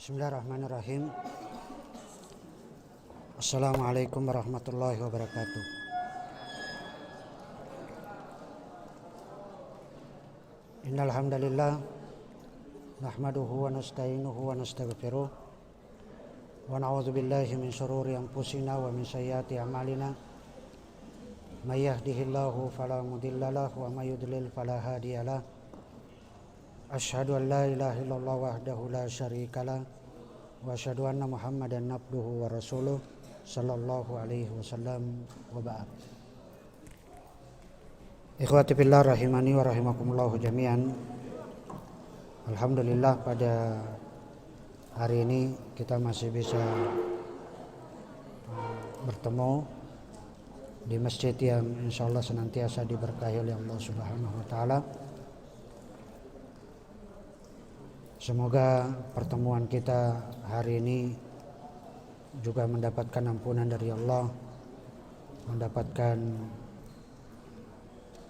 Bismillahirrahmanirrahim. Assalamualaikum warahmatullahi wabarakatuh. Innal hamdalillah nahmaduhu wa nasta'inuhu wa nastaghfiruh wa na'udzu billahi min shururi anfusina wa min sayyiati a'malina. May yahdihillahu fala mudhillalah wa may yudlil fala hadiyalah. Asyhadu an la ilaha illallah wahdahu la syarikalah wa asyhadu anna Muhammadan abduhu wa rasuluh sallallahu alaihi wasallam wa ba'd. Ikhwati fillah rahimani wa rahimakumullah jami'an. Alhamdulillah pada hari ini kita masih bisa bertemu di masjid yang insyaallah senantiasa diberkahi oleh Allah Subhanahu wa taala. Semoga pertemuan kita hari ini juga mendapatkan ampunan dari Allah, mendapatkan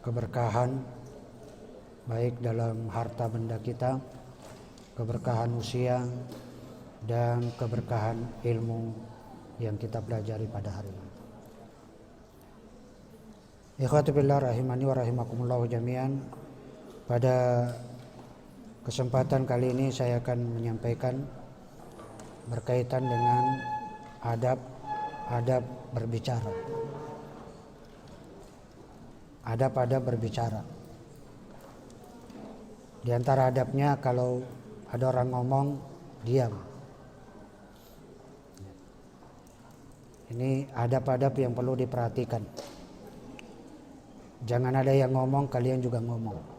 keberkahan baik dalam harta benda kita, keberkahan usia, dan keberkahan ilmu yang kita pelajari pada hari ini. Ikhwati fillah rahimani wa rahimakumullah jami'an. Pada kesempatan kali ini saya akan menyampaikan berkaitan dengan adab berbicara. Adab berbicara. Di antara adabnya kalau ada orang ngomong, diam. Ini adab-adab yang perlu diperhatikan. Jangan ada yang ngomong, kalian juga ngomong.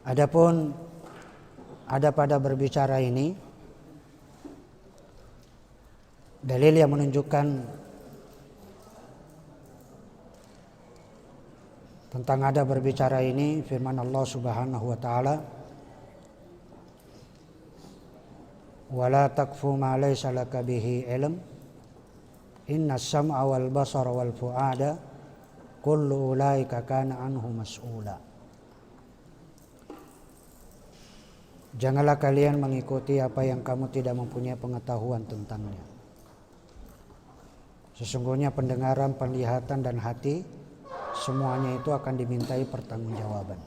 Adapun adab berbicara ini, dalil yang menunjukkan tentang adab berbicara ini firman Allah Subhanahu wa taala, "Wala taqfu ma laysa laka bihi ilm, innas sam'a wal basara wal fu'ada kullu ulaika kana anhu mas'ula." Janganlah kalian mengikuti apa yang kamu tidak mempunyai pengetahuan tentangnya. Sesungguhnya pendengaran, penglihatan, dan hati semuanya itu akan dimintai pertanggungjawaban.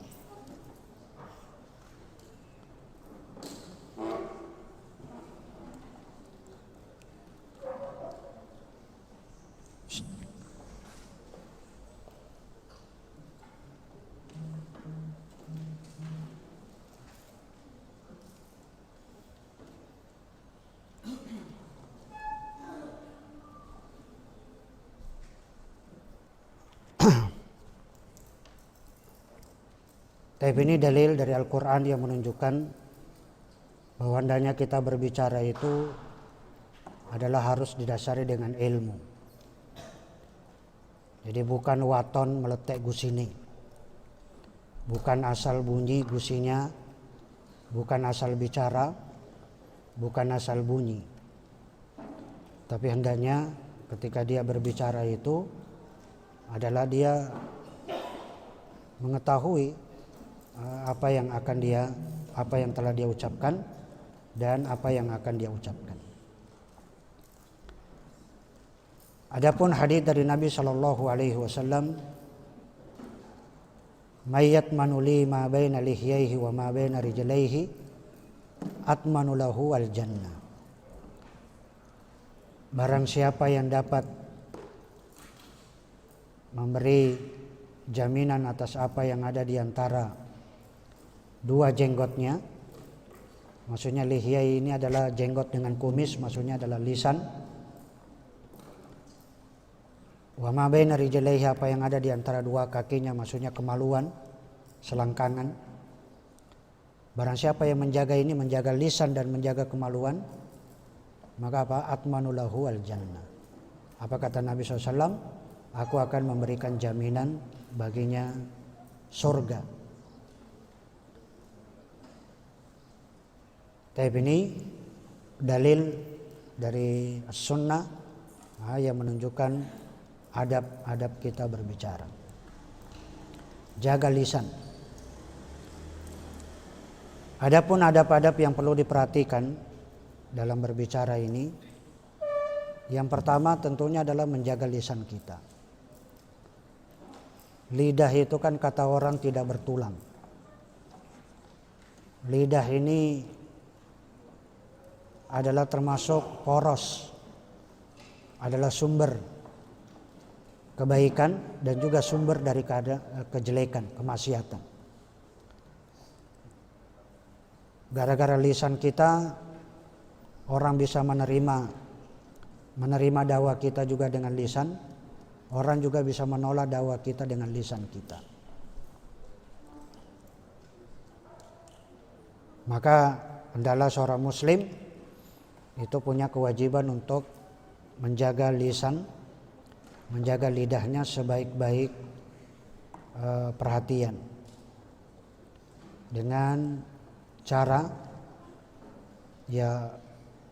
Tapi ini dalil dari Al-Quran yang menunjukkan bahwa hendaknya kita berbicara itu adalah harus didasari dengan ilmu. Jadi bukan waton meletek gusini, bukan asal bunyi gusinya, bukan asal bicara, bukan asal bunyi. Tapi hendaknya ketika dia berbicara itu adalah dia mengetahui apa yang telah dia ucapkan dan apa yang akan dia ucapkan. Adapun hadis dari Nabi sallallahu alaihi wasallam, "Mayyat manuli ma baina lihyaihi wa ma baina rijlaihi atmanu lahu al jannah." Barang siapa yang dapat memberi jaminan atas apa yang ada di antara dua jenggotnya, maksudnya lihyai ini adalah jenggot dengan kumis, maksudnya adalah lisan. Wa ma baina rijlaihi, apa yang ada di antara dua kakinya, maksudnya kemaluan, selangkangan. Barang siapa yang menjaga ini, menjaga lisan dan menjaga kemaluan, maka apa? Atmanu lahu al jannah. Apa kata Nabi SAW? Aku akan memberikan jaminan baginya surga. Tapi ini dalil dari sunnah yang menunjukkan adab kita berbicara. Jaga lisan. Adapun adab-adab yang perlu diperhatikan dalam berbicara ini, yang pertama tentunya adalah menjaga lisan kita. Lidah itu kan kata orang tidak bertulang. Lidah ini adalah termasuk poros, adalah sumber kebaikan dan juga sumber dari kejelekan, kemaksiatan. Gara-gara lisan kita, orang bisa menerima dakwah kita juga dengan lisan. Orang juga bisa menolak dakwah kita dengan lisan kita. Maka hendaklah seorang muslim itu punya kewajiban untuk menjaga lisan, menjaga lidahnya sebaik-baik perhatian. Dengan cara ya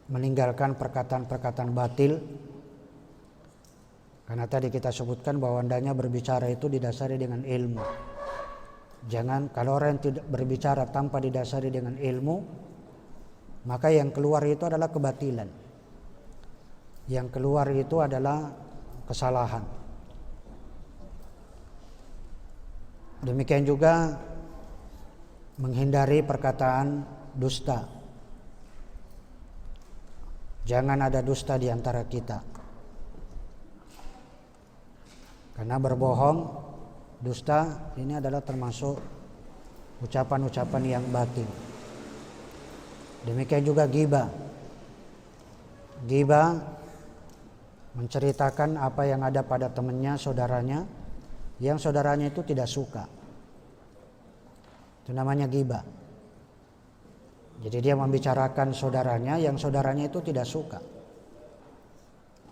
meninggalkan perkataan-perkataan batil. Karena tadi kita sebutkan bahwa hendaknya berbicara itu didasari dengan ilmu. Jangan, kalau orang yang tidak berbicara tanpa didasari dengan ilmu, maka yang keluar itu adalah kebatilan. Yang keluar itu adalah kesalahan. Demikian juga menghindari perkataan dusta. Jangan ada dusta di antara kita. Karena berbohong, dusta ini adalah termasuk ucapan-ucapan yang batil. Demikian juga ghibah. Ghibah menceritakan apa yang ada pada temannya, saudaranya, yang saudaranya itu tidak suka. Itu namanya ghibah. Jadi dia membicarakan saudaranya yang saudaranya itu tidak suka.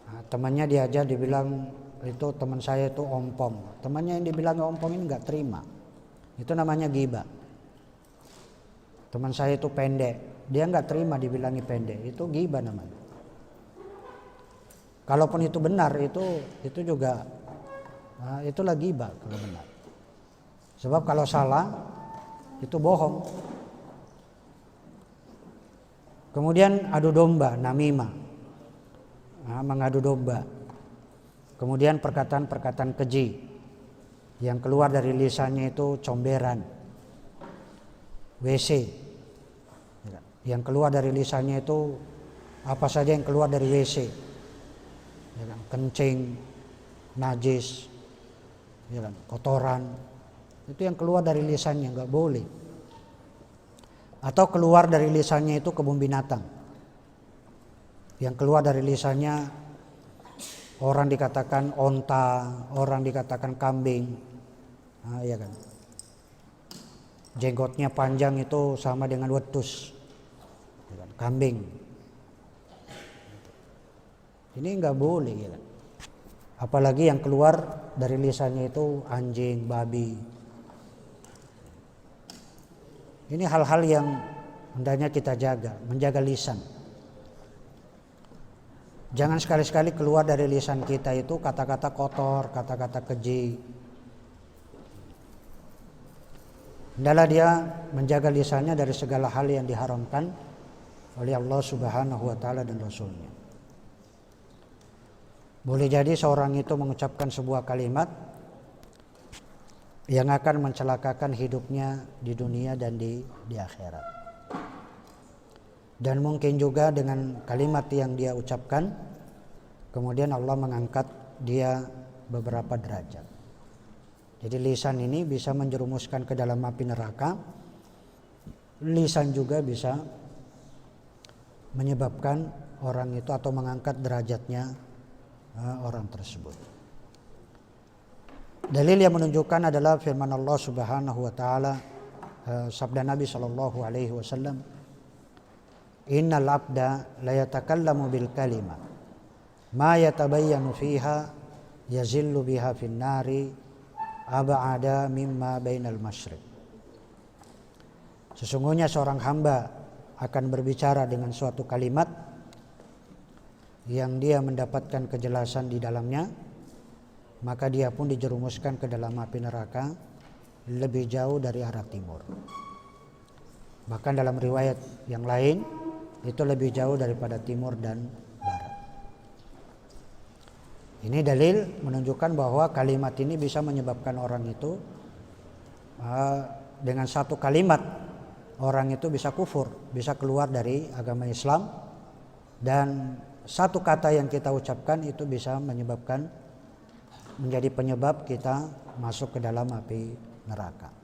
Nah, temannya diajak dibilang itu teman saya itu ompong. Temannya yang dibilang ompong ini nggak terima. Itu namanya ghibah. Teman saya itu pendek, dia nggak terima dibilangi pendek. Itu ghibah namanya. Kalaupun itu benar, itu juga itulah ghibah kalau benar. Sebab kalau salah itu bohong. Kemudian adu domba, namimah, mengadu domba. Kemudian perkataan-perkataan keji yang keluar dari lisannya itu comberan, WC. Yang keluar dari lisannya itu apa saja yang keluar dari WC, kencing, najis, kotoran, itu yang keluar dari lisannya nggak boleh. Atau keluar dari lisannya itu kebun binatang, yang keluar dari lisannya orang dikatakan onta, orang dikatakan kambing, ya kan. Jenggotnya panjang itu sama dengan wedus, ya kan? Kambing. Ini nggak boleh, ya kan. Apalagi yang keluar dari lisannya itu anjing, babi. Ini hal-hal yang hendaknya kita jaga, menjaga lisan. Jangan sekali-sekali keluar dari lisan kita itu kata-kata kotor, kata-kata keji. Hendaklah dia menjaga lisannya dari segala hal yang diharamkan oleh Allah Subhanahu wa taala dan Rasulnya. Boleh jadi seorang itu mengucapkan sebuah kalimat yang akan mencelakakan hidupnya di dunia dan di akhirat. Dan mungkin juga dengan kalimat yang dia ucapkan, kemudian Allah mengangkat dia beberapa derajat. Jadi lisan ini bisa menjerumuskan ke dalam api neraka. Lisan juga bisa menyebabkan orang itu atau mengangkat derajatnya orang tersebut. Dalil yang menunjukkan adalah firman Allah Subhanahu wa taala, sabda Nabi sallallahu alaihi wasallam, innal abda la yatakallamu bil kalima ma yatabayyanu fiha yazillu biha fin nari ab'ada mimma bainal masyriq. Sesungguhnya seorang hamba akan berbicara dengan suatu kalimat yang dia mendapatkan kejelasan di dalamnya, maka dia pun dijerumuskan ke dalam api neraka lebih jauh dari arah timur. Bahkan dalam riwayat yang lain itu lebih jauh daripada timur dan barat. Ini dalil menunjukkan bahwa kalimat ini bisa menyebabkan orang itu dengan satu kalimat orang itu bisa kufur, bisa keluar dari agama Islam, dan satu kata yang kita ucapkan itu bisa menjadi penyebab kita masuk ke dalam api neraka.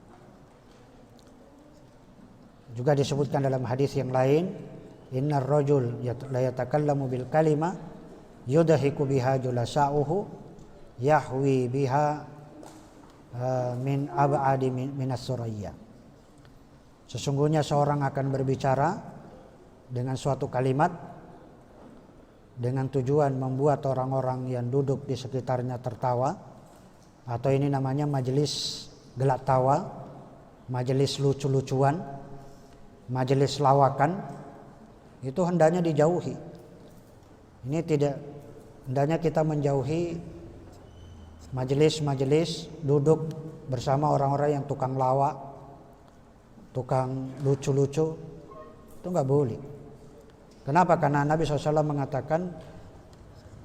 Juga disebutkan dalam hadis yang lain, innar rajul la yatakallamu bil kalima yudhiku biha julasa'uhu yahwi biha min ab'adi minas suraya. Sesungguhnya seorang akan berbicara dengan suatu kalimat dengan tujuan membuat orang-orang yang duduk di sekitarnya tertawa, atau ini namanya majelis gelak tawa, majelis lucu-lucuan, majelis lawakan, itu hendaknya dijauhi. Ini tidak hendaknya kita menjauhi majelis-majelis duduk bersama orang-orang yang tukang lawak, tukang lucu-lucu, itu nggak boleh. Kenapa? Karena Nabi SAW mengatakan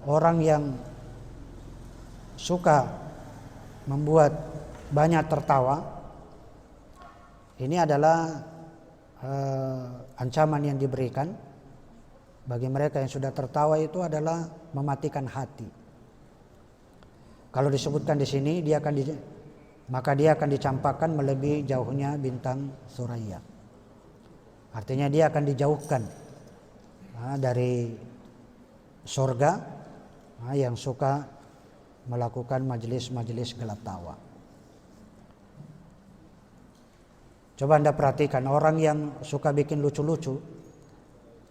orang yang suka membuat banyak tertawa, ini adalah ancaman yang diberikan bagi mereka yang sudah tertawa, itu adalah mematikan hati. Kalau disebutkan di sini maka dia akan dicampakkan melebihi jauhnya bintang Suraya. Artinya dia akan dijauhkan dari surga yang suka melakukan majelis-majelis gelak tawa. Coba Anda perhatikan orang yang suka bikin lucu-lucu,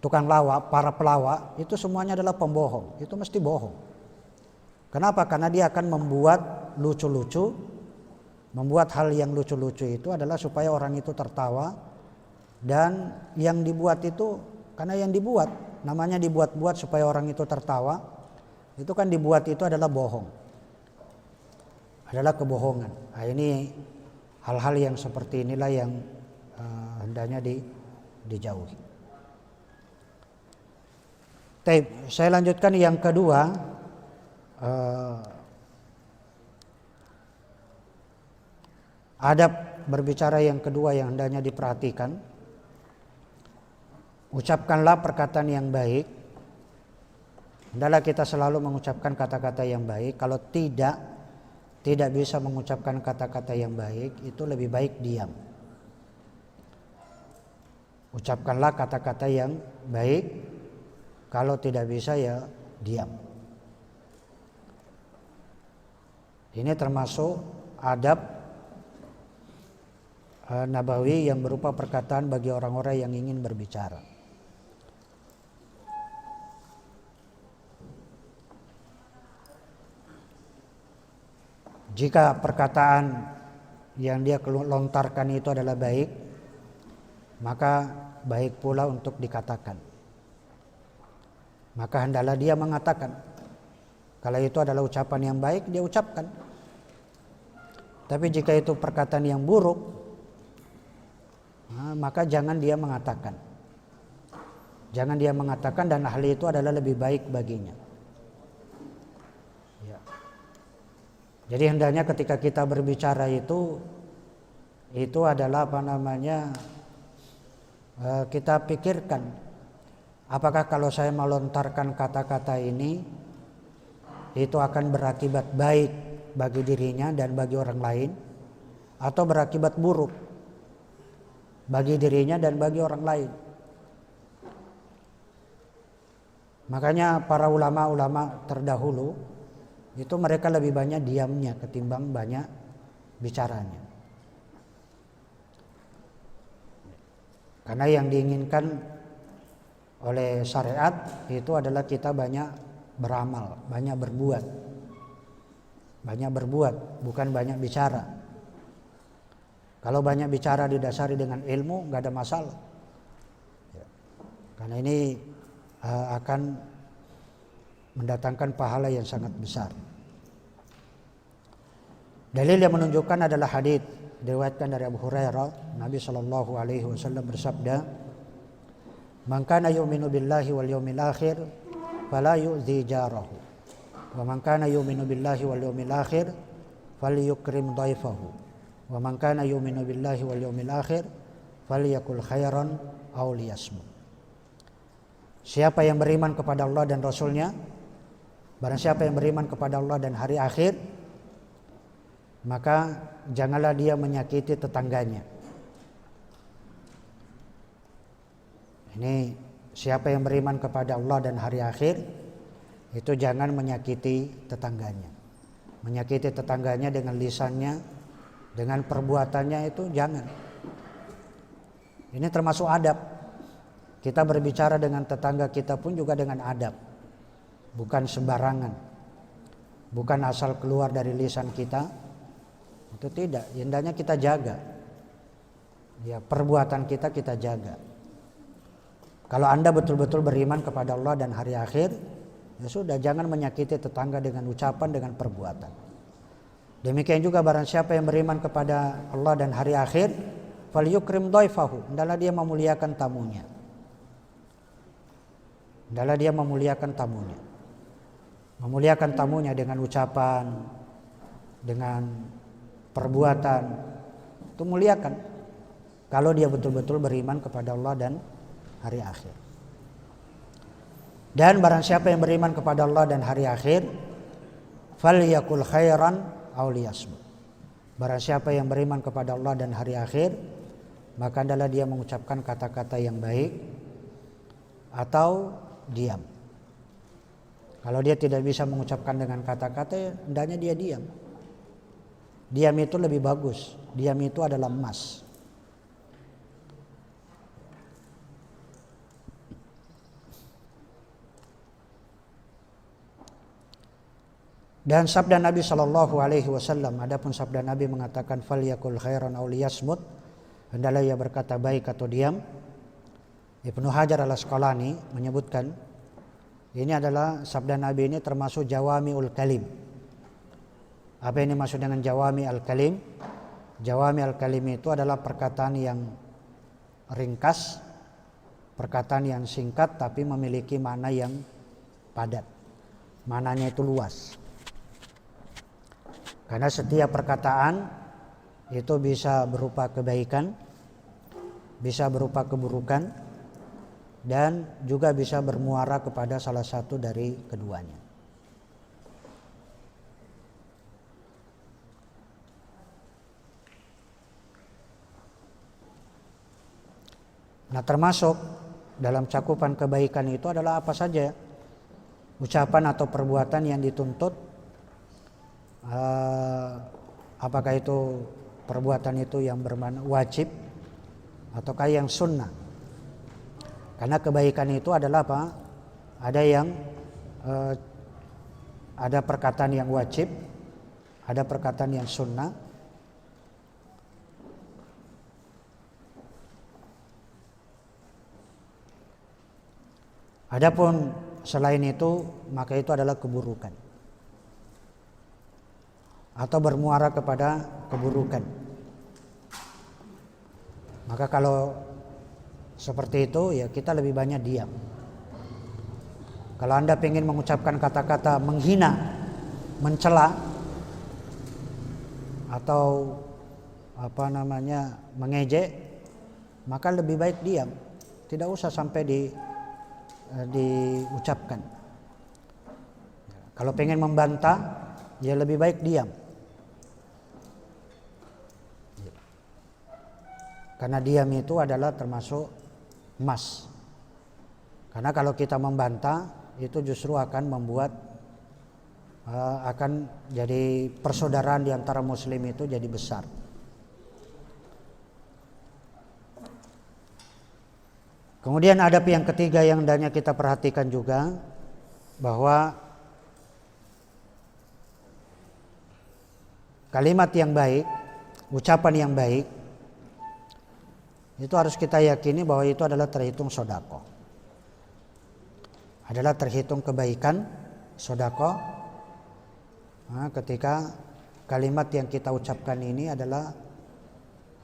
tukang lawak, para pelawak, itu semuanya adalah pembohong. Itu mesti bohong. Kenapa? Karena dia akan membuat lucu-lucu, membuat hal yang lucu-lucu itu adalah supaya orang itu tertawa, dan yang dibuat itu karena yang dibuat namanya dibuat-buat supaya orang itu tertawa, itu kan dibuat itu adalah bohong, adalah kebohongan. Nah, ini hal-hal yang seperti inilah yang hendaknya dijauhi. Saya lanjutkan yang kedua, adab berbicara yang kedua yang hendaknya diperhatikan. Ucapkanlah perkataan yang baik. Hendaklah kita selalu mengucapkan kata-kata yang baik. Kalau tidak bisa mengucapkan kata-kata yang baik, itu lebih baik diam. Ucapkanlah kata-kata yang baik. Kalau tidak bisa ya diam. Ini termasuk adab nabawi yang berupa perkataan bagi orang-orang yang ingin berbicara. Jika perkataan yang dia lontarkan itu adalah baik, maka baik pula untuk dikatakan. Maka hendaklah dia mengatakan. Kalau itu adalah ucapan yang baik, dia ucapkan. Tapi jika itu perkataan yang buruk, maka jangan dia mengatakan. Jangan dia mengatakan, dan hal itu adalah lebih baik baginya. Ya. Jadi hendaknya ketika kita berbicara itu adalah kita pikirkan, apakah kalau saya melontarkan kata-kata ini itu akan berakibat baik bagi dirinya dan bagi orang lain, atau berakibat buruk bagi dirinya dan bagi orang lain. Makanya para ulama-ulama terdahulu itu mereka lebih banyak diamnya ketimbang banyak bicaranya. Karena yang diinginkan oleh syariat itu adalah kita banyak beramal, banyak berbuat. Banyak berbuat, bukan banyak bicara. Kalau banyak bicara didasari dengan ilmu, nggak ada masalah. Karena ini akan mendatangkan pahala yang sangat besar. Dalil yang menunjukkan adalah hadits diriwayatkan dari Abu Hurairah, Nabi Shallallahu Alaihi Wasallam bersabda, "Man kana yu'minu billahi wal yawmil akhir, fala yu'dhi jarahu, wa man kana yu'minu billahi wal yawmil akhir, falyukrim dhaifahu, wa man kana yu'minu billahi wal yawmil akhir, falyakul khairan aw liyasmut." Siapa yang beriman kepada Allah dan Rasulnya, barang siapa yang beriman kepada Allah dan hari akhir, maka janganlah dia menyakiti tetangganya. Ini siapa yang beriman kepada Allah dan hari akhir, itu jangan menyakiti tetangganya. Menyakiti tetangganya dengan lisannya, dengan perbuatannya, itu jangan. Ini termasuk adab. Kita berbicara dengan tetangga kita pun juga dengan adab. Bukan sembarangan. Bukan asal keluar dari lisan kita. Itu tidak, hendaknya kita jaga. Ya, perbuatan kita jaga. Kalau Anda betul-betul beriman kepada Allah dan hari akhir, ya sudah, jangan menyakiti tetangga dengan ucapan, dengan perbuatan. Demikian juga barang siapa yang beriman kepada Allah dan hari akhir, falyukrim dhaifahu, hendaklah dia memuliakan tamunya. Hendaklah dia memuliakan tamunya. Memuliakan tamunya dengan ucapan, dengan perbuatan, itu muliakan. Kalau dia betul-betul beriman kepada Allah dan hari akhir. Dan barang siapa yang beriman kepada Allah dan hari akhir, falyakul khairan aw liyasmut. Barang siapa yang beriman kepada Allah dan hari akhir, maka adalah dia mengucapkan kata-kata yang baik atau diam. Kalau dia tidak bisa mengucapkan dengan kata-kata, hendaknya dia diam. Diam itu lebih bagus. Diam itu adalah emas. Dan sabda Nabi Shallallahu Alaihi Wasallam, adapun sabda Nabi mengatakan falyakul khairan aw liyasmut, hendaklah ia berkata baik atau diam. Ibnu Hajar al-Asqalani menyebutkan ini adalah sabda Nabi, ini termasuk jawami'ul kalim. Apa ini maksud dengan jawami al-kalim? Jawami al-kalim itu adalah perkataan yang ringkas, perkataan yang singkat tapi memiliki makna yang padat. Maknanya itu luas. Karena setiap perkataan itu bisa berupa kebaikan, bisa berupa keburukan, dan juga bisa bermuara kepada salah satu dari keduanya. Nah, termasuk dalam cakupan kebaikan itu adalah apa saja ucapan atau perbuatan yang dituntut, apakah itu perbuatan itu yang bermakna wajib ataukah yang sunnah. Karena kebaikan itu adalah apa? Ada yang ada perkataan yang wajib, ada perkataan yang sunnah. Adapun selain itu, maka itu adalah keburukan atau bermuara kepada keburukan. Maka kalau seperti itu, ya kita lebih banyak diam. Kalau Anda ingin mengucapkan kata-kata menghina, mencela, atau mengejek, maka lebih baik diam. Tidak usah sampai diucapkan. Kalau pengen membantah, ya lebih baik diam. Karena diam itu adalah termasuk emas. Karena kalau kita membantah, itu justru akan membuat akan jadi persaudaraan di antara muslim itu jadi besar. Kemudian adab yang ketiga yang hendaknya kita perhatikan juga, bahwa kalimat yang baik, ucapan yang baik, itu harus kita yakini bahwa itu adalah terhitung sedekah. Adalah terhitung kebaikan, sedekah. Nah, ketika kalimat yang kita ucapkan ini adalah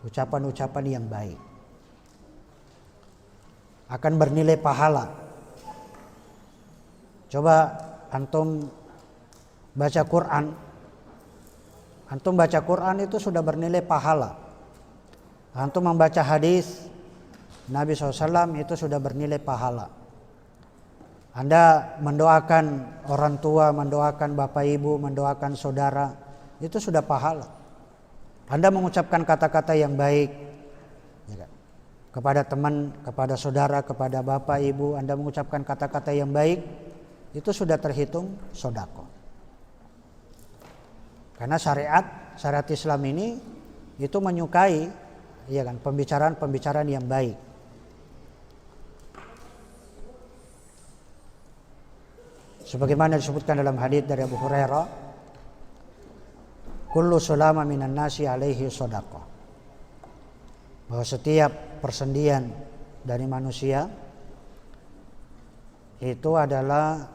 ucapan-ucapan yang baik. Akan bernilai pahala. Coba antum baca Quran. Antum baca Quran itu sudah bernilai pahala. Antum membaca hadis Nabi SAW itu sudah bernilai pahala. Anda mendoakan orang tua, mendoakan bapak ibu, mendoakan saudara, itu sudah pahala. Anda mengucapkan kata-kata yang baik ya kan? Kepada teman, kepada saudara, kepada bapak ibu, Anda mengucapkan kata-kata yang baik, itu sudah terhitung sedekah. Karena syariat Islam ini itu menyukai ya kan, pembicaraan yang baik. Sebagaimana disebutkan dalam hadis dari Abu Hurairah, kullu sulama minan nasi alaihi shadaqah. Bahwa setiap persendian dari manusia itu adalah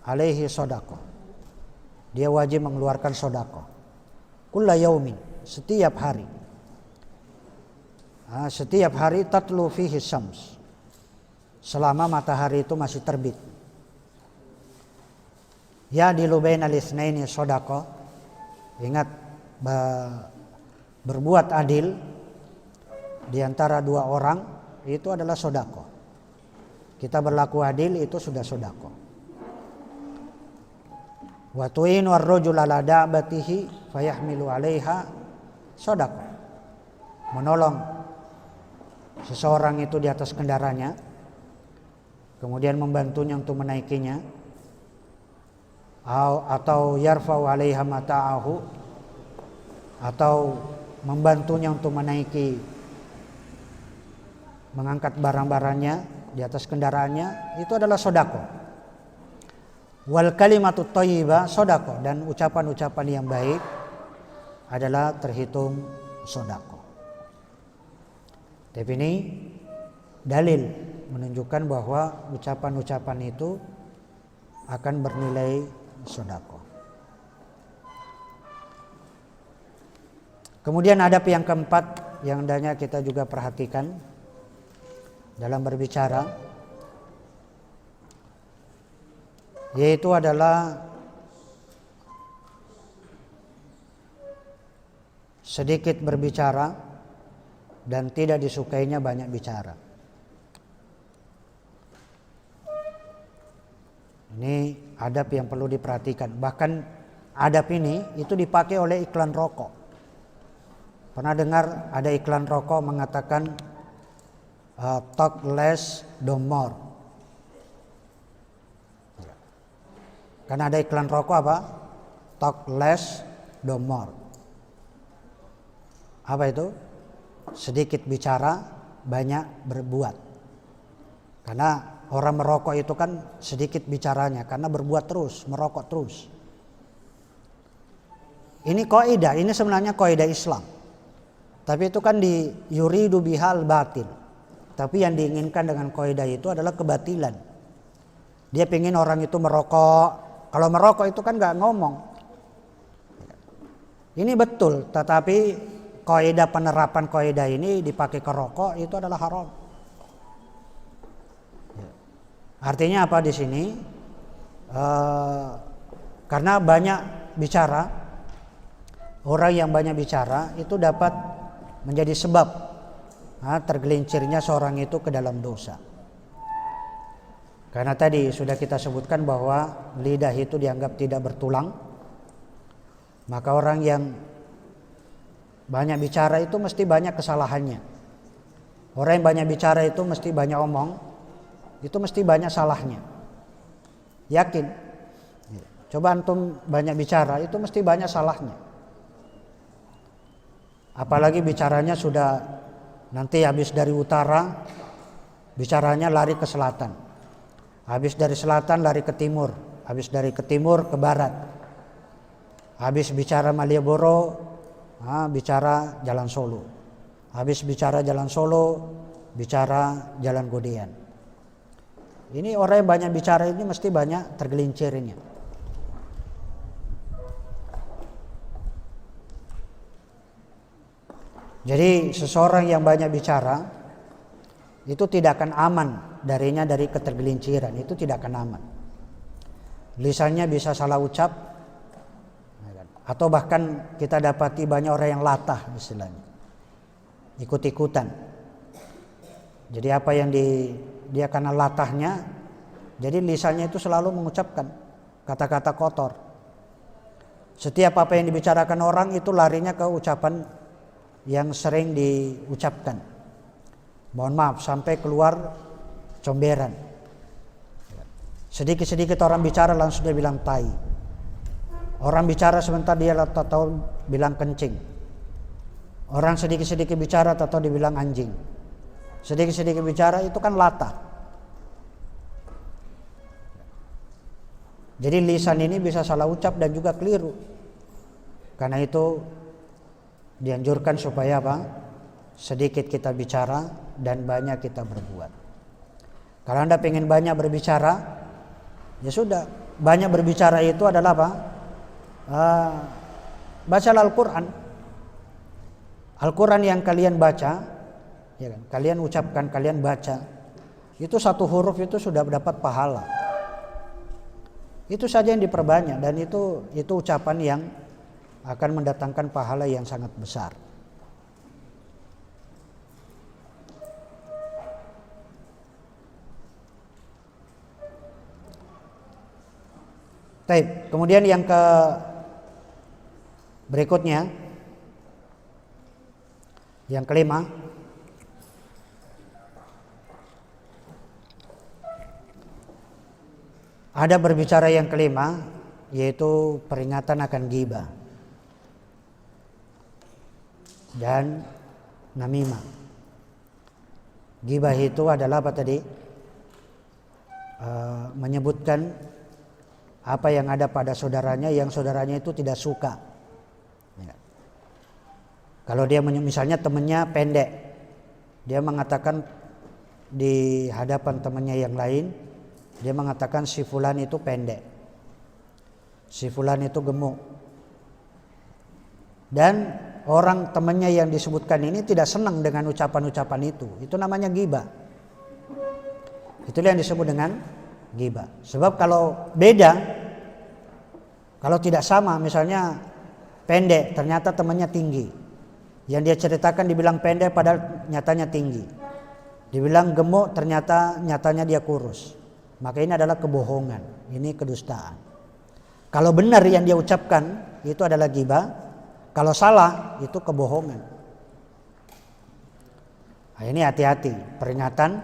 alaihi shadaqah. Dia wajib mengeluarkan sedekah. Kulla yaumin, setiap hari. Setiap hari tatlu fihi syams. Selama matahari itu masih terbit. Ya dilubainal itsnaini sedekah. Ingat, berbuat adil di antara dua orang itu adalah sedekah. Kita berlaku adil itu sudah sedekah. Wa tu'inu ar-rajul ala da'batihi fayahmilu 'alaiha sedekah. Menolong seseorang itu di atas kendaraannya, kemudian membantunya untuk menaikinya, atau yarfa'u 'alaiha mata'ahu, atau membantunya untuk mengangkat barang-barangnya di atas kendaraannya, itu adalah sedekah. Wal kalimatut thayyibah sedekah, dan ucapan-ucapan yang baik adalah terhitung sedekah. Tapi ini dalil menunjukkan bahwa ucapan-ucapan itu akan bernilai sedekah. Kemudian adab yang keempat yang hendaknya kita juga perhatikan dalam berbicara, yaitu adalah sedikit berbicara dan tidak disukainya banyak bicara. Ini adab yang perlu diperhatikan. Bahkan adab ini itu dipakai oleh iklan rokok. Pernah dengar ada iklan rokok mengatakan talk less, do more. Karena ada iklan rokok apa? Talk less, do more. Apa itu? Sedikit bicara, banyak berbuat. Karena orang merokok itu kan sedikit bicaranya, karena berbuat terus, merokok terus. Ini kaidah, ini sebenarnya kaidah Islam. Tapi itu kan di yuridu bihal batil. Tapi yang diinginkan dengan kaidah itu adalah kebatilan. Dia pengen orang itu merokok. Kalau merokok itu kan nggak ngomong. Ini betul, tetapi kaidah, penerapan kaidah ini dipakai ke rokok itu adalah haram. Artinya apa di sini? Karena banyak bicara, orang yang banyak bicara itu dapat menjadi sebab tergelincirnya seorang itu ke dalam dosa. Karena tadi sudah kita sebutkan bahwa lidah itu dianggap tidak bertulang, maka orang yang banyak bicara itu mesti banyak kesalahannya. Orang yang banyak bicara itu mesti banyak omong, itu mesti banyak salahnya. Yakin? Coba antum banyak bicara, itu mesti banyak salahnya. Apalagi bicaranya sudah nanti habis dari utara, bicaranya lari ke selatan. Habis dari selatan lari ke timur, habis dari ke timur ke barat. Habis bicara Malioboro, bicara Jalan Solo. Habis bicara Jalan Solo, bicara Jalan Godean. Ini orang yang banyak bicara ini mesti banyak tergelincirnya. Jadi seseorang yang banyak bicara itu tidak akan aman darinya dari ketergelinciran, itu tidak akan aman. Lisannya bisa salah ucap, atau bahkan kita dapati banyak orang yang latah istilahnya, ikut-ikutan. Jadi apa yang dia karena latahnya, jadi lisannya itu selalu mengucapkan kata-kata kotor. Setiap apa yang dibicarakan orang itu larinya ke ucapan yang sering diucapkan. Mohon maaf, sampai keluar comberan. Sedikit-sedikit orang bicara langsung dia bilang tai. Orang bicara sebentar dia tahu bilang kencing. Orang sedikit-sedikit bicara tahu dibilang anjing. Sedikit-sedikit bicara itu kan latah. Jadi lisan ini bisa salah ucap dan juga keliru. Karena itu dianjurkan supaya apa? Sedikit kita bicara dan banyak kita berbuat. Kalau Anda pengen banyak berbicara, ya sudah. Banyak berbicara itu adalah apa? Bacalah Al-Quran. Al-Quran yang kalian baca, ya kan? Kalian ucapkan, kalian baca, itu satu huruf itu sudah dapat pahala. Itu saja yang diperbanyak, dan itu ucapan yang akan mendatangkan pahala yang sangat besar. Baik, kemudian yang berikutnya, yang kelima, ada berbicara yang kelima, yaitu peringatan akan ghibah dan namimah. Ghibah itu adalah apa tadi? Menyebutkan apa yang ada pada saudaranya yang saudaranya itu tidak suka. Ya. Kalau dia misalnya temannya pendek, dia mengatakan di hadapan temannya yang lain, dia mengatakan si fulan itu pendek, si fulan itu gemuk. Dan orang temannya yang disebutkan ini tidak senang dengan ucapan-ucapan itu namanya ghibah. Itulah yang disebut dengan ghibah. Sebab kalau beda, kalau tidak sama, misalnya pendek ternyata temannya tinggi, yang dia ceritakan dibilang pendek padahal nyatanya tinggi, dibilang gemuk ternyata nyatanya dia kurus, maka ini adalah kebohongan, ini kedustaan. Kalau benar yang dia ucapkan itu adalah ghibah, kalau salah itu kebohongan. Nah, ini hati-hati, peringatan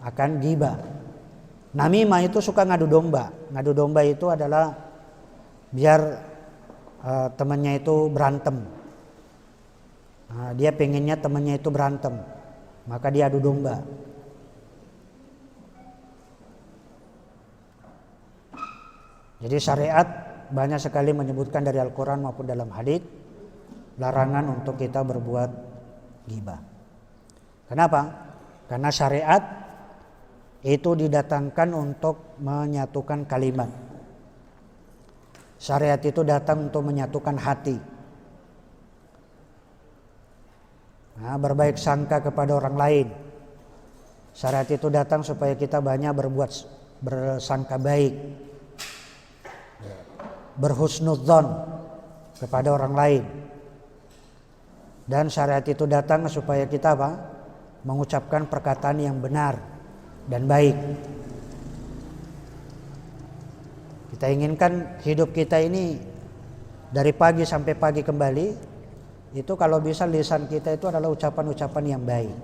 akan ghibah. Namimah itu suka ngadu domba. Ngadu domba itu adalah biar temannya itu berantem. Nah, dia pengennya temannya itu berantem, maka dia adu domba. Jadi syariat banyak sekali menyebutkan dari Al-Quran maupun dalam hadits larangan untuk kita berbuat ghibah. Kenapa? Karena syariat itu didatangkan untuk menyatukan kalimat. Syariat itu datang untuk menyatukan hati. Nah, berbaik sangka kepada orang lain. Syariat itu datang supaya kita banyak bersangka baik, berhusnudzon kepada orang lain. Dan syariat itu datang supaya kita apa? Mengucapkan perkataan yang benar dan baik. Kita inginkan hidup kita ini dari pagi sampai pagi kembali, itu kalau bisa lisan kita itu adalah ucapan-ucapan yang baik.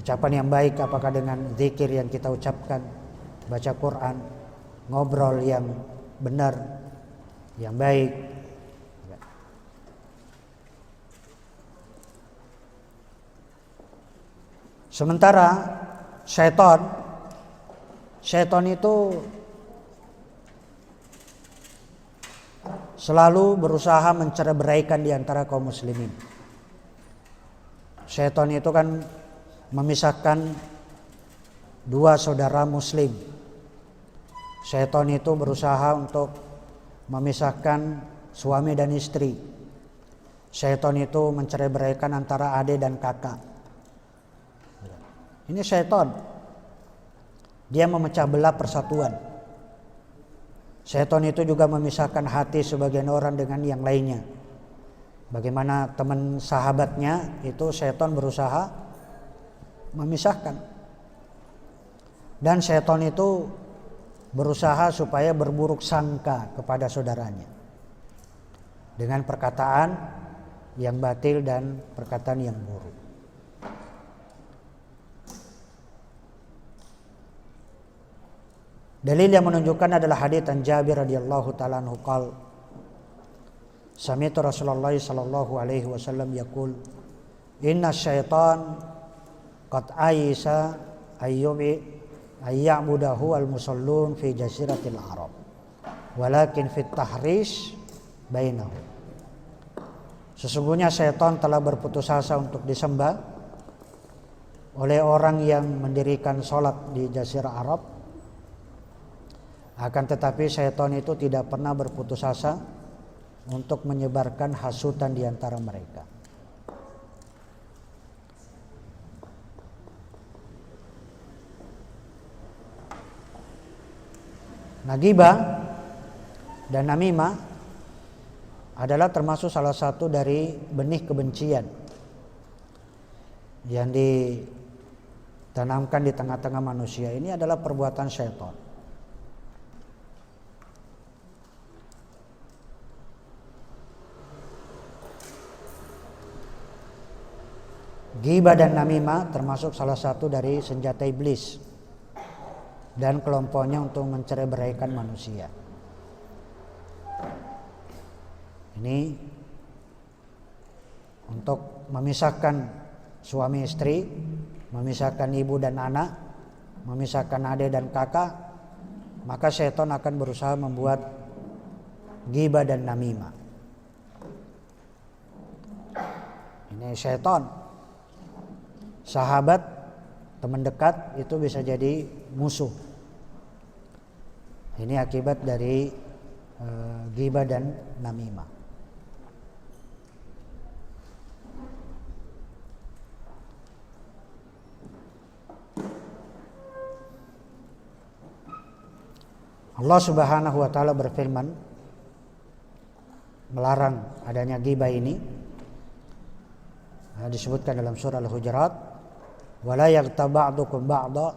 Ucapan yang baik apakah dengan zikir yang kita ucapkan, baca Quran, ngobrol yang benar, yang baik. Sementara syaitan itu selalu berusaha mencerai-beraikan di antara kaum muslimin. Syaitan itu kan memisahkan dua saudara muslim. Syaitan itu berusaha untuk memisahkan suami dan istri. Syaitan itu mencerai-beraikan antara adik dan kakak. Ini syaitan. Dia memecah belah persatuan. Syaitan itu juga memisahkan hati sebagian orang dengan yang lainnya. Bagaimana teman sahabatnya itu syaitan berusaha memisahkan. Dan syaitan itu berusaha supaya berburuk sangka kepada saudaranya. Dengan perkataan yang batil dan perkataan yang buruk. Dalil yang menunjukkan adalah hadits Jabir radhiyallahu taala anhu qala sami'tu Rasulullah sallallahu alaihi wasallam yaqul inna syaitan qad aisa ayya'budahu al-musallun fi jaziratil Arab walakin fit tahrish bainahum. Sesungguhnya syaitan telah berputus asa untuk disembah oleh orang yang mendirikan sholat di Jazirah Arab. Akan tetapi syaitan itu tidak pernah berputus asa untuk menyebarkan hasutan di antara mereka. Nah, ghibah dan namimah adalah termasuk salah satu dari benih kebencian yang ditanamkan di tengah-tengah manusia. Ini adalah perbuatan syaitan. Ghibah dan namimah termasuk salah satu dari senjata iblis dan kelompoknya untuk mencerai-beraikan manusia. Ini untuk memisahkan suami istri, memisahkan ibu dan anak, memisahkan adik dan kakak, maka syaitan akan berusaha membuat ghibah dan namimah. Ini syaitan. Sahabat, teman dekat itu bisa jadi musuh. Ini akibat dari ghibah dan namimah. Allah Subhanahu wa taala berfirman melarang adanya ghibah ini. Disebutkan dalam surah Al-Hujurat, wala yaghtab ba'dukum ba'dha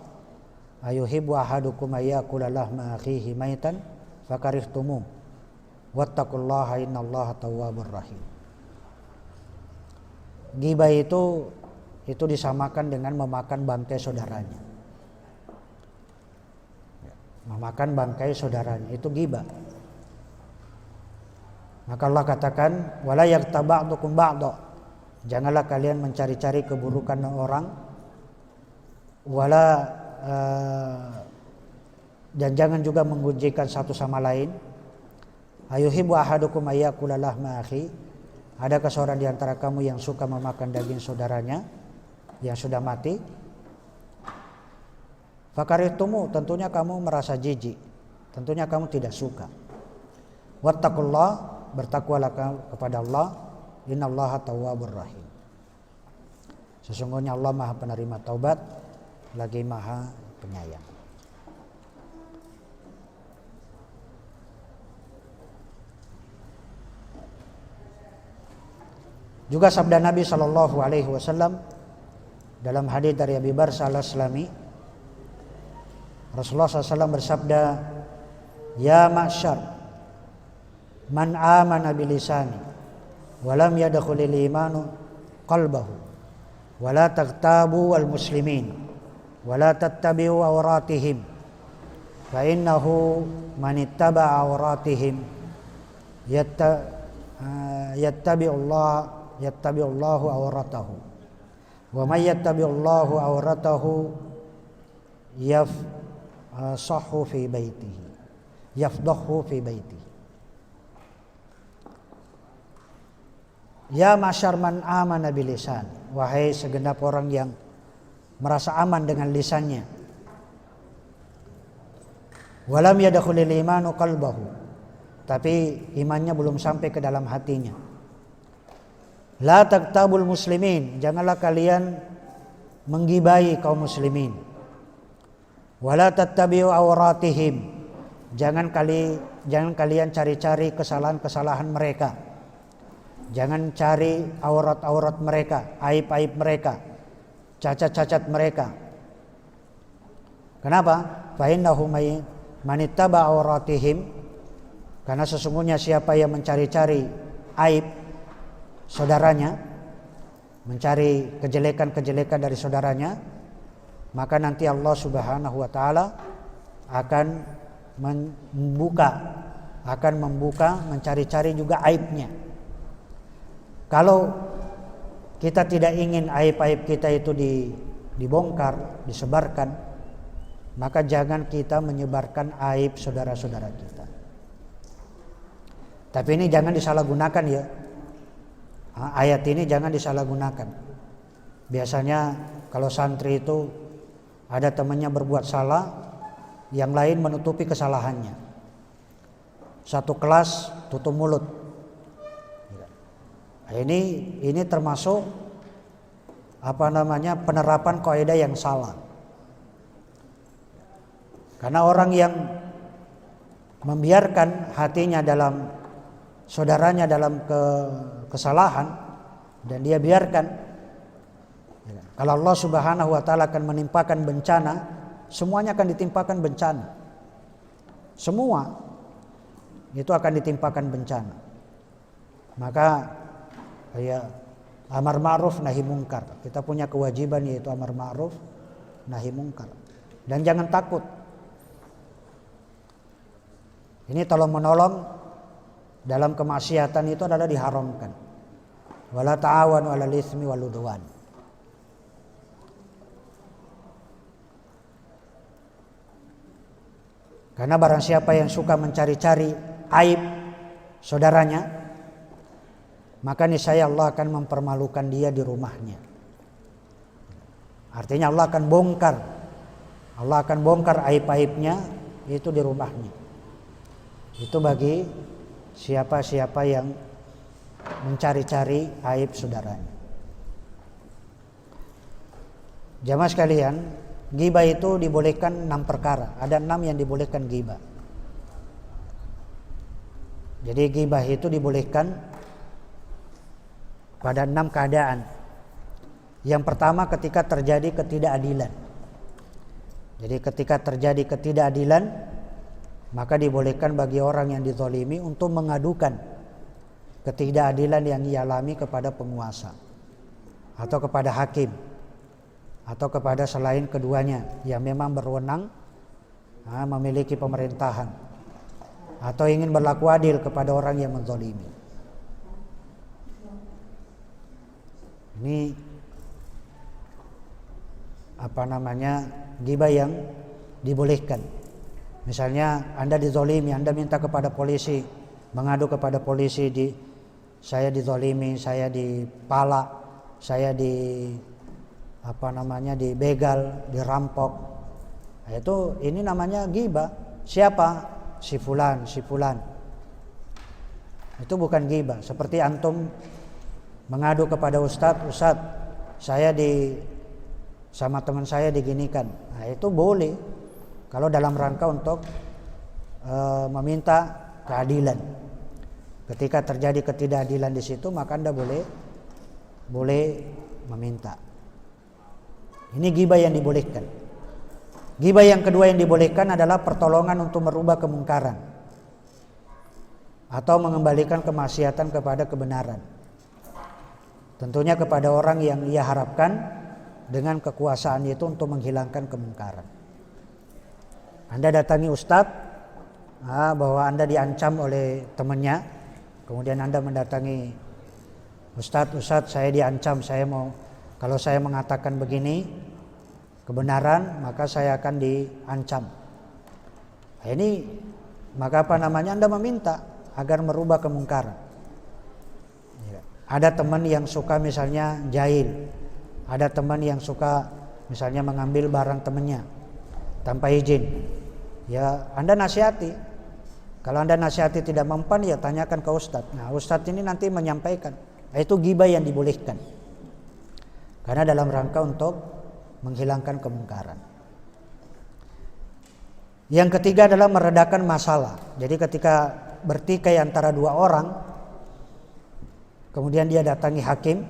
ayuhibbu ahadukum ayyakula lahma akhihi maitan fakarihtumu wattaqullaha innallaha tawwabur rahim. Ghibah itu disamakan dengan memakan bangkai saudaranya. Memakan bangkai saudaranya itu ghibah. Maka Allah katakan wala yaghtab ba'dukum ba'dha, janganlah kalian mencari-cari keburukan orang, dan jangan juga menggunjingkan satu sama lain. Ayuhibbu ahadukum ayyakula lahma akhi, adakah seorang di antara kamu yang suka memakan daging saudaranya yang sudah mati? Fakarihtumu, tentunya kamu merasa jijik, tentunya kamu tidak suka. Wattaqullah, bertakwalah kepada Allah, innallaha tawwabur rahim. Sesungguhnya Allah Maha penerima taubat lagi Maha penyayang. Juga sabda Nabi sallallahu alaihi wasallam dalam hadis dari Abi Barzah Al-Aslami, Rasulullah SAW bersabda, ya ma'syar man amana bilisani walam yadkhulil imanu qalbahu wala taghtabu wal muslimin wala tattabi'u awratihim fa innahu man ittaba'a awratihim yattabi'ullahu awratahu wa may yattabi'ullahu awratahu yafdahu fi baitihi. Ya masyar man amana bilisan, wahai segenap orang yang merasa aman dengan lisannya. Walam yadkhulil imanu qalbahu, tapi imannya belum sampai ke dalam hatinya. La taktabul muslimin, janganlah kalian menggibai kaum muslimin. Wala tattabi'u awratihim, jangan kalian cari-cari kesalahan-kesalahan mereka. Jangan cari aurat-aurat mereka, aib-aib mereka, cacat-cacat mereka. Kenapa? Fa innahu man ittaba auratihim, karena sesungguhnya siapa yang mencari-cari aib saudaranya, mencari kejelekan-kejelekan dari saudaranya, maka nanti Allah Subhanahu wa taala akan membuka mencari-cari juga aibnya. Kalau kita tidak ingin aib-aib kita itu dibongkar, disebarkan, maka jangan kita menyebarkan aib saudara-saudara kita. Tapi ini jangan disalahgunakan ya. Ayat ini jangan disalahgunakan. Biasanya kalau santri itu ada temannya berbuat salah, yang lain menutupi kesalahannya. Satu kelas tutup mulut. Ini termasuk penerapan kaidah yang salah. Karena orang yang membiarkan hatinya dalam saudaranya dalam kesalahan dan dia biarkan, kalau Allah Subhanahu wa taala akan menimpakan bencana, semuanya akan ditimpakan bencana. Semua itu akan ditimpakan bencana. Maka ya, amar ma'ruf nahi mungkar. Kita punya kewajiban yaitu amar ma'ruf nahi mungkar. Dan jangan takut. Ini tolong menolong dalam kemaksiatan itu adalah diharamkan. Wala ta'awanu 'alal itsmi wal 'udwan. Karena barang siapa yang suka mencari-cari aib saudaranya, maka niscaya Allah akan mempermalukan dia di rumahnya. Artinya Allah akan bongkar aib-aibnya itu di rumahnya. Itu bagi siapa-siapa yang mencari-cari aib saudaranya. Jamaah sekalian, ghibah itu dibolehkan 6 perkara. Ada 6 yang dibolehkan ghibah. Jadi ghibah itu dibolehkan pada 6 keadaan. Yang pertama ketika terjadi ketidakadilan. Jadi ketika terjadi ketidakadilan, maka dibolehkan bagi orang yang dizalimi untuk mengadukan ketidakadilan yang ia alami kepada penguasa atau kepada hakim atau kepada selain keduanya yang memang berwenang memiliki pemerintahan atau ingin berlaku adil kepada orang yang menzalimi. Ini ghibah yang dibolehkan. Misalnya Anda dizalimi, Anda minta kepada polisi, mengadu kepada polisi, saya dizalimi, saya dipalak, saya dibegal, dirampok. Nah, ini namanya ghibah. Siapa? Si fulan. Itu bukan ghibah. Seperti antum mengadu kepada ustadz, saya sama teman saya diginikan. Nah, itu boleh kalau dalam rangka untuk meminta keadilan. Ketika terjadi ketidakadilan di situ, maka Anda boleh meminta. Ini ghibah yang dibolehkan. Ghibah yang kedua yang dibolehkan adalah pertolongan untuk merubah kemungkaran atau mengembalikan kemaksiatan kepada kebenaran. Tentunya kepada orang yang ia harapkan dengan kekuasaan itu untuk menghilangkan kemungkaran. Anda datangi ustadz bahwa Anda diancam oleh temannya, kemudian Anda mendatangi ustadz, saya diancam, kalau saya mengatakan begini kebenaran, maka saya akan diancam. Nah, ini maka Anda meminta agar merubah kemungkaran. Ada teman yang suka misalnya jahil, ada teman yang suka misalnya mengambil barang temannya tanpa izin. Ya, Anda nasihati. Kalau Anda nasihati tidak mempan, ya tanyakan ke ustadz. Nah, ustadz ini nanti menyampaikan Itu ghibah yang dibolehkan. Karena dalam rangka untuk menghilangkan kemungkaran. Yang ketiga adalah meredakan masalah. Jadi ketika bertikai antara dua orang, kemudian dia datangi hakim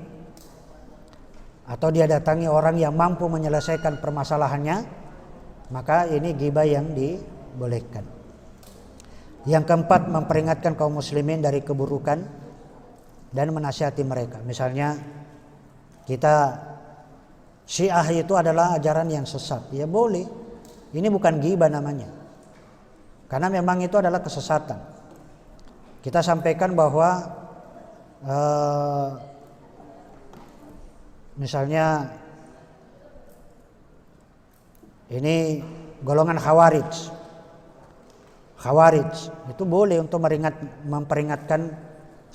atau dia datangi orang yang mampu menyelesaikan permasalahannya, maka ini ghibah yang dibolehkan. Yang keempat, memperingatkan kaum muslimin dari keburukan dan menasihati mereka. Misalnya kita Syiah itu adalah ajaran yang sesat, ya boleh. Ini bukan ghibah namanya, karena memang itu adalah kesesatan. Kita sampaikan bahwa misalnya ini golongan Khawarij itu boleh untuk memperingatkan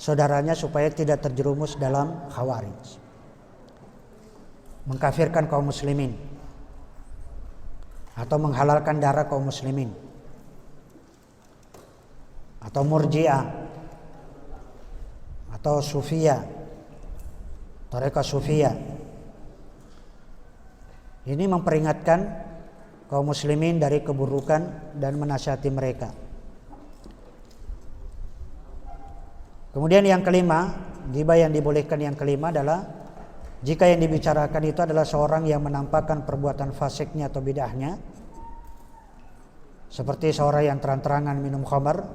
saudaranya supaya tidak terjerumus dalam Khawarij, mengkafirkan kaum muslimin atau menghalalkan darah kaum muslimin, atau Murji'ah atau Sufiyah, Tarekat Sufiyah. Ini memperingatkan kaum muslimin dari keburukan dan menasihati mereka. Kemudian yang kelima, ghibah yang dibolehkan yang kelima adalah jika yang dibicarakan itu adalah seorang yang menampakkan perbuatan fasiknya atau bid'ahnya, seperti seorang yang terang-terangan minum khamar,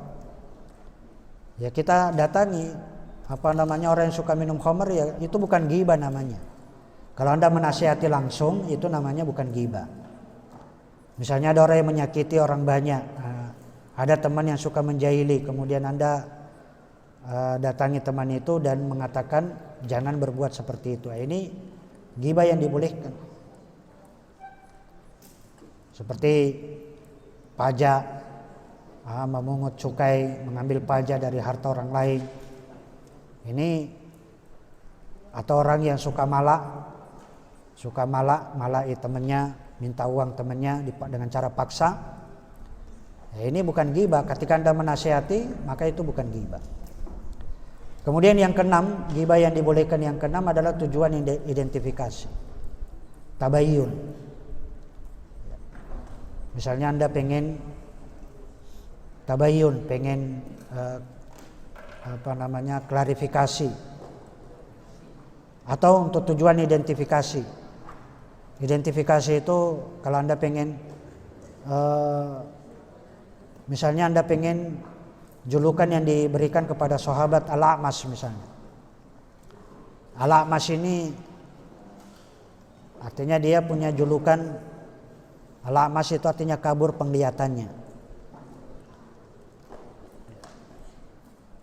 ya kita datangi orang yang suka minum khamar, ya itu bukan ghibah namanya. Kalau Anda menasihati langsung, itu namanya bukan ghibah. Misalnya ada orang yang menyakiti orang banyak, ada teman yang suka menjahili, kemudian Anda datangi teman itu dan mengatakan jangan berbuat seperti itu. Ini ghibah yang dibolehkan. Seperti pajak, memungut cukai, mengambil pajak dari harta orang lain. Ini atau orang yang suka malai temannya, minta uang temannya dengan cara paksa. Ya, ini bukan ghibah. Ketika Anda menasihati, maka itu bukan ghibah. Kemudian yang keenam, ghibah yang dibolehkan yang keenam adalah tujuan identifikasi, tabayyun. Misalnya Anda pengen tabayyun, pengen klarifikasi, atau untuk tujuan identifikasi. Identifikasi itu kalau Anda pengen misalnya Anda pengen julukan yang diberikan kepada sahabat Al-A'mas misalnya. Al-A'mas ini artinya dia punya julukan, Al-A'mas itu artinya kabur penglihatannya.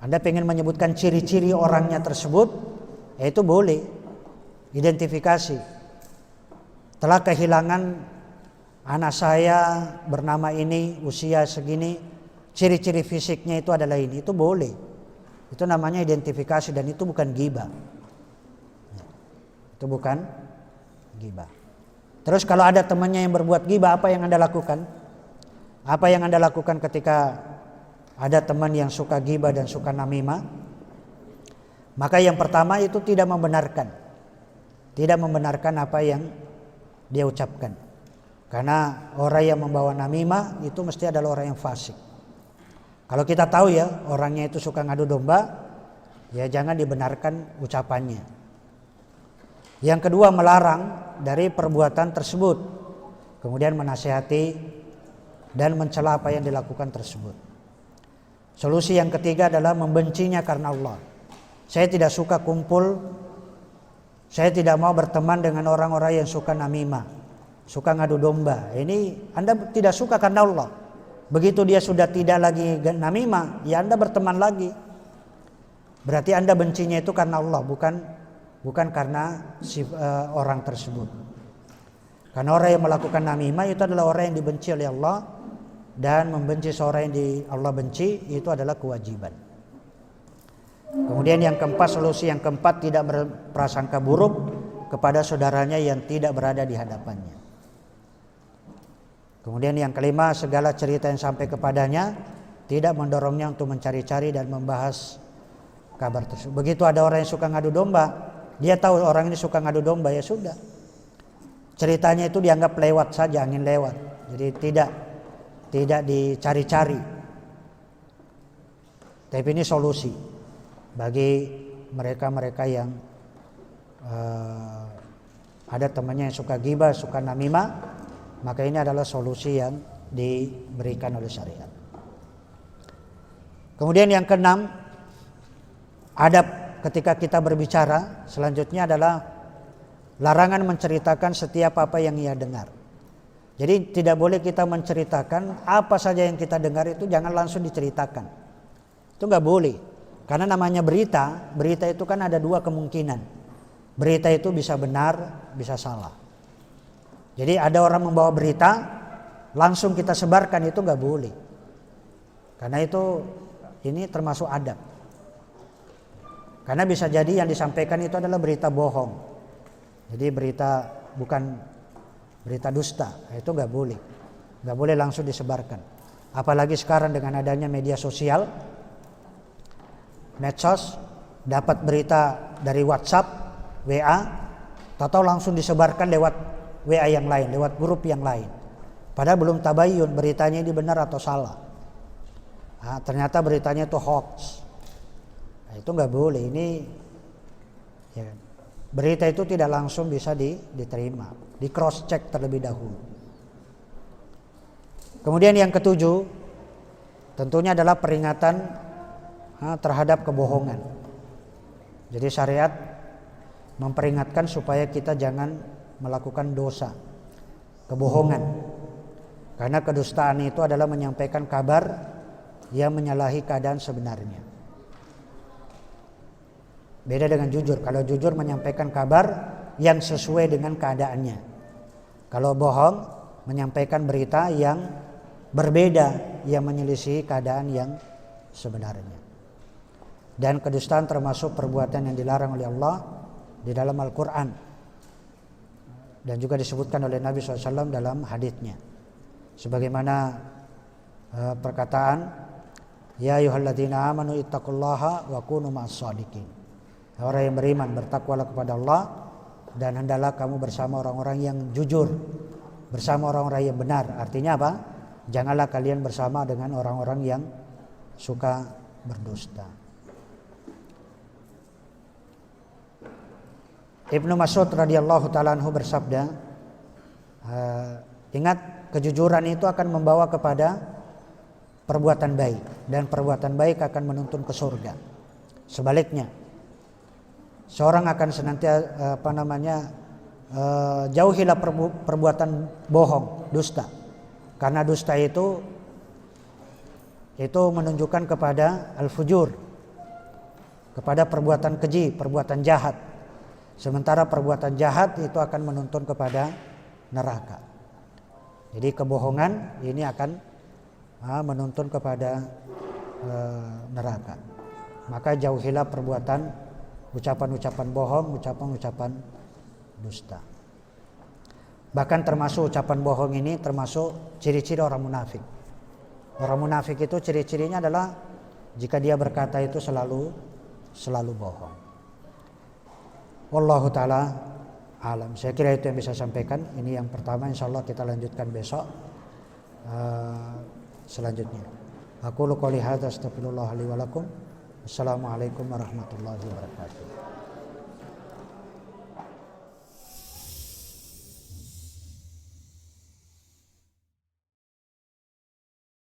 Anda pengen menyebutkan ciri-ciri orangnya tersebut, ya itu boleh. Identifikasi. Telah kehilangan anak saya bernama ini, usia segini, ciri-ciri fisiknya itu adalah ini, itu boleh. Itu namanya identifikasi dan itu bukan ghibah. Itu bukan ghibah. Terus kalau ada temannya yang berbuat ghibah, apa yang Anda lakukan? Apa yang Anda lakukan ketika ada teman yang suka ghibah dan suka namimah? Maka yang pertama itu tidak membenarkan apa yang dia ucapkan. Karena orang yang membawa namimah itu mesti adalah orang yang fasik. Kalau kita tahu ya orangnya itu suka ngadu domba, ya jangan dibenarkan ucapannya. Yang kedua, melarang dari perbuatan tersebut, kemudian menasihati dan mencela apa yang dilakukan tersebut. Solusi yang ketiga adalah membencinya karena Allah. Saya tidak suka kumpul, saya tidak mau berteman dengan orang-orang yang suka namimah, suka ngadu domba. Ini Anda tidak suka karena Allah. Begitu dia sudah tidak lagi namimah, ya Anda berteman lagi. Berarti Anda bencinya itu karena Allah, bukan karena orang tersebut. Karena orang yang melakukan namimah itu adalah orang yang dibenci oleh Allah, dan membenci seorang yang Allah benci itu adalah kewajiban. Kemudian yang keempat, solusi yang keempat, tidak berprasangka buruk kepada saudaranya yang tidak berada di hadapannya. Kemudian yang kelima, segala cerita yang sampai kepadanya tidak mendorongnya untuk mencari-cari dan membahas kabar tersebut. Begitu ada orang yang suka ngadu domba, dia tahu orang ini suka ngadu domba, ya sudah. Ceritanya itu dianggap lewat saja, angin lewat. Jadi tidak dicari-cari. Tapi ini solusi bagi mereka-mereka yang ada temannya yang suka ghibah, suka namimah, maka ini adalah solusi yang diberikan oleh syariat. Kemudian yang keenam, adab ketika kita berbicara selanjutnya adalah larangan menceritakan setiap apa yang ia dengar. Jadi tidak boleh kita menceritakan apa saja yang kita dengar, itu jangan langsung diceritakan. Itu nggak boleh. Karena namanya berita itu kan ada dua kemungkinan. Berita itu bisa benar, bisa salah. Jadi ada orang membawa berita, langsung kita sebarkan, itu nggak boleh. Karena ini termasuk adab. Karena bisa jadi yang disampaikan itu adalah berita bohong. Jadi bukan berita dusta, itu nggak boleh. Nggak boleh langsung disebarkan. Apalagi sekarang dengan adanya media sosial, medsos, dapat berita dari WhatsApp, WA, atau langsung disebarkan lewat WA yang lain, lewat grup yang lain. Padahal belum tabayyun beritanya ini benar atau salah. Nah, ternyata beritanya itu hoax. Nah, itu nggak boleh. Ini ya, berita itu tidak langsung bisa diterima, di cross check terlebih dahulu. Kemudian yang ketujuh, tentunya adalah peringatan terhadap kebohongan. Jadi syariat memperingatkan supaya kita jangan melakukan dosa, kebohongan. Karena kedustaan itu adalah menyampaikan kabar yang menyalahi keadaan sebenarnya. Beda dengan jujur. Kalau jujur menyampaikan kabar yang sesuai dengan keadaannya. Kalau bohong menyampaikan berita yang berbeda, yang menyelisihi keadaan yang sebenarnya. Dan kedustaan termasuk perbuatan yang dilarang oleh Allah di dalam Al-Quran, dan juga disebutkan oleh Nabi SAW dalam haditsnya, sebagaimana perkataan ya ayyuhalladzina amanu ittaqullaha wa kunu ma'as-shadiqin. Orang yang beriman, bertakwalah kepada Allah dan hendaklah kamu bersama orang-orang yang jujur, bersama orang-orang yang benar. Artinya apa? Janganlah kalian bersama dengan orang-orang yang suka berdusta. Ibnu Mas'ud radhiyallahu ta'ala anhu bersabda, ingat, kejujuran itu akan membawa kepada perbuatan baik, dan perbuatan baik akan menuntun ke surga. Sebaliknya, seorang akan senantiasa jauhilah perbuatan bohong, dusta. Karena dusta itu menunjukkan kepada al-fujur, kepada perbuatan keji, perbuatan jahat. Sementara perbuatan jahat itu akan menuntun kepada neraka. Jadi kebohongan ini akan menuntun kepada neraka. Maka jauhilah perbuatan ucapan-ucapan bohong, ucapan-ucapan dusta. Bahkan termasuk ucapan bohong ini termasuk ciri-ciri orang munafik. Orang munafik itu ciri-cirinya adalah jika dia berkata itu selalu bohong. Wallahu ta'ala alam. Saya kira itu yang bisa saya sampaikan. Ini yang pertama, insyaallah kita lanjutkan besok selanjutnya. Aqulu qouli hadza astaghfirullah li wa lakum. Assalamualaikum warahmatullahi wabarakatuh.